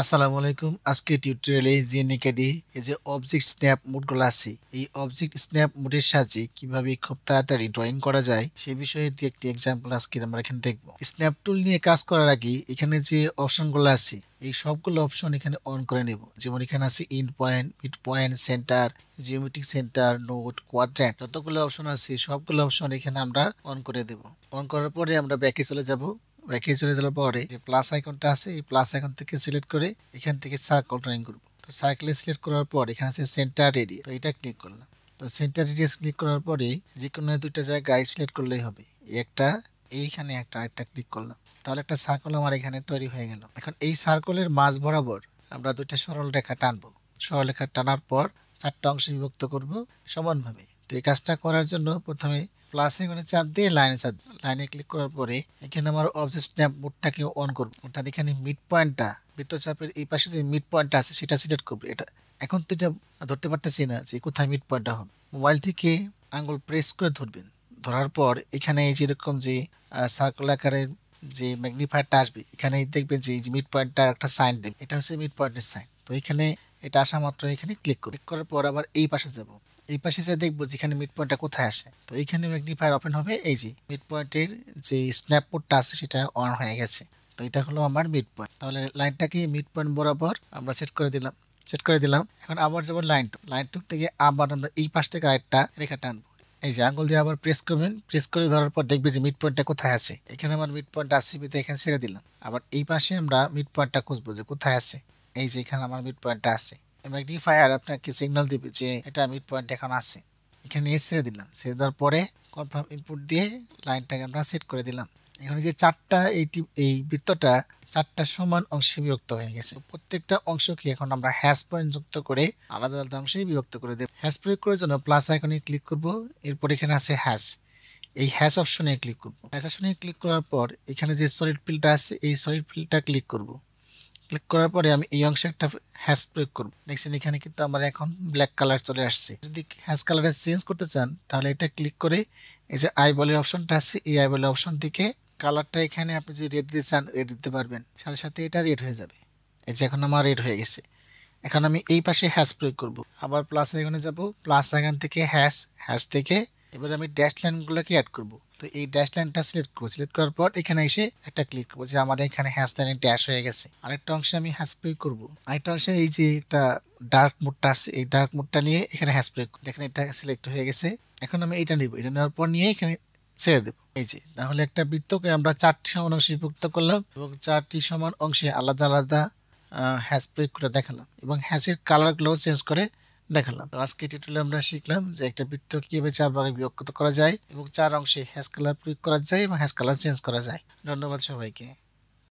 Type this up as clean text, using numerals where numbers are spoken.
আসসালামু আলাইকুম। আজকে টিউটোরিয়ালে জিএনইকেডি এই যে অবজেক্ট স্ন্যাপ মোডগুলো আছে, এই অবজেক্ট স্ন্যাপ মোডের সাহায্যে কিভাবে খুব তাড়াতাড়ি ড্রয়িং করা যায় সে বিষয়ে একটি এক্সাম্পল আজকে আমরা এখানে দেখব। স্ন্যাপ টুল নিয়ে কাজ করার আগে এখানে যে অপশনগুলো আছে এই সবগুলো অপশন এখানে অন করে নেব। যেমন এখানে আছে end point, mid point, centre, geometric centre, note, quadrant, যতগুলো অপশন আছে সবগুলো অপশন এখানে আমরা অন করে দেব। অন করার পরে আমরা ব্যাকে চলে যাব। ব্যাকে চলে যাওয়ার পরে যে প্লাস আইকনটা আছে এই প্লাস আইকন থেকে সিলেক্ট করে এখান থেকে সার্কেল ড্রয়িং করব। তো সার্কেলে সিলেক্ট করার পর এখানে আছে সেন্টার এরিয়া, তো এটা ক্লিক করলাম। তো সেন্টার এরিয়া ক্লিক করার পরে যে কোনো দুইটা জায়গায় সিলেক্ট করলেই হবে। একটা এইখানে একটা ক্লিক করলাম, তাহলে একটা সার্কেল আমার এখানে তৈরি হয়ে গেল। এখন এই সার্কেলের মাঝ বরাবর আমরা দুইটা সরল রেখা টানবো। সরল রেখা টানার পর চারটা অংশে বিভক্ত করব সমানভাবে। তো এই কাজটা করার জন্য প্রথমে প্লাস আইকনে চাপ দিয়ে লাইনে ক্লিক করার পরে এখানে আমার অবজেক্ট স্ন্যাপ মোডটাকে অন করব। অর্থাৎ এখানে মিড পয়েন্টটা, বৃত্তচাপের এই পাশে যে মিড পয়েন্টটা আছে সেটা সিলেক্ট করব। এটা এখন তো এটা ধরতে পারতেছি না যে কোথায় মিড পয়েন্টটা হবে। মোবাইল থেকে আঙ্গুল প্রেস করে ধরবেন। ধরার পর এখানে যেরকম যে সার্কেল আকারের যে ম্যাগনিফায়ারটা আসবে এখানে দেখবেন যে মিড পয়েন্টটার একটা সাইন দেবে, এটা হচ্ছে মিড পয়েন্টের সাইন। তো এখানে এটা আসা মাত্র এখানে ক্লিক করার পর আবার এই পাশে যাব। এই পাশে যে দেখবো যেখানে মিড পয়েন্টটা কোথায় আসে, তো এইখানে ম্যাগনিফায়ার ওপেন হবে। এই যে মিড পয়েন্টের যে স্ন্যাপ মোডটা আছে সেটা অন হয়ে গেছে। তো এটা হলো আমার মিড পয়েন্ট। তাহলে লাইনটাকে মিড পয়েন্ট বরাবর আমরা সেট করে দিলাম। এখন আবার যাব লাইন টু থেকে আবার আমরা এই পাশ থেকে আরেকটা রেখা টানবো। এই যে আঙ্গুল দিয়ে আবার প্রেস করবেন, প্রেস করে ধরার পর দেখবে যে মিড পয়েন্টটা কোথায় আছে। এখানে আমার মিড পয়েন্ট আসছে, এখানে ছেড়ে দিলাম। আবার এই পাশে আমরা মিড পয়েন্টটা খুঁজবো যে কোথায় আছে। এই যে এখানে আমার মিড পয়েন্টটা আছে। ম্যাগনিফায়ার আপনাকে সিগন্যাল দিবে যে এটা মিড পয়েন্ট এখন আছে। এখানে ছেড়ে দিলাম। ছেড়ে দেওয়ার পরে কনফার্ম ইনপুট দিয়ে লাইনটাকে আমরা সেট করে দিলাম। এখানে যে চারটা এই বৃত্তটা চারটা সমান অংশে বিভক্ত হয়ে গেছে। প্রত্যেকটা অংশকে এখন আমরা হ্যাশ পয়েন্ট যুক্ত করে আলাদা আলাদা অংশে বিভক্ত করে দেব। হ্যাশ প্রয়োগ করার জন্য প্লাস আইকনে ক্লিক করব। এরপর এখানে আছে হ্যাশ, এই হ্যাশ অপশনে ক্লিক করব। হ্যাশ অপশনে ক্লিক করার পর এখানে যে সলিড ফিলটা আছে এই সলিড ফিলটা ক্লিক করব। ক্লিক করার পরে আমি এই অংশে একটা হ্যাশ প্রয়োগ করব। দেখছেন এখানে কিন্তু আমার এখন ব্ল্যাক কালার চলে আসছে। যদি হ্যাশ কালারে চেঞ্জ করতে চান তাহলে এটা ক্লিক করে এই যে আইবলের অপশনটা আছে এই আইবলের অপশন থেকে কালারটা এখানে আপনি যদি রেড দিতে চান রেড দিতে পারবেন, সাথে সাথে এটা রেড হয়ে যাবে। এই যে এখন আমার রেড হয়ে গেছে। এখন আমি এই পাশে হ্যাশ প্রয়োগ করব। আবার প্লাস আইকনে যাব, প্লাস আইকন থেকে হ্যাশ থেকে এবার আমি ড্যাশ লাইনগুলোকে অ্যাড করব। তো এই ড্যাশ লাইনটা সিলেক্ট করব। সিলেক্ট করার পর এখানে এসে একটা ক্লিক করব যে আমার এখানে হ্যাশ লাইন ড্যাশ হয়ে গেছে। আরেকটা অংশে আমি হ্যাশ প্রয়োগ করব। আরেকটা অংশে এই যে একটা ডার্ক মোডটা আছে এই ডার্ক মোডটা নিয়ে এখানে হ্যাশ প্রয়োগ করব। দেখেন এটা সিলেক্ট হয়ে গেছে। এখন আমি এটা নিব, এটা নেওয়ার পর নিয়ে এখানে ছেড়ে দেবো। এই যে তাহলে একটা বৃত্তকে আমরা চারটি সমান অংশে বিভক্ত করলাম এবং চারটি সমান অংশে আলাদা আলাদা হ্যাশ প্রয়োগ করে দেখালাম এবং হ্যাশের কালারগুলোও চেঞ্জ করে দেখালাম। তো আজকে টিউটোরিয়ালে আমরা শিখলাম যে একটা বৃত্ত কিভাবে চার ভাগে বিভক্ত করা যায় এবং চার অংশে হ্যাশ কালার প্রয়োগ করা যায় এবং হ্যাশ কালার চেঞ্জ করা যায়। ধন্যবাদ সবাইকে।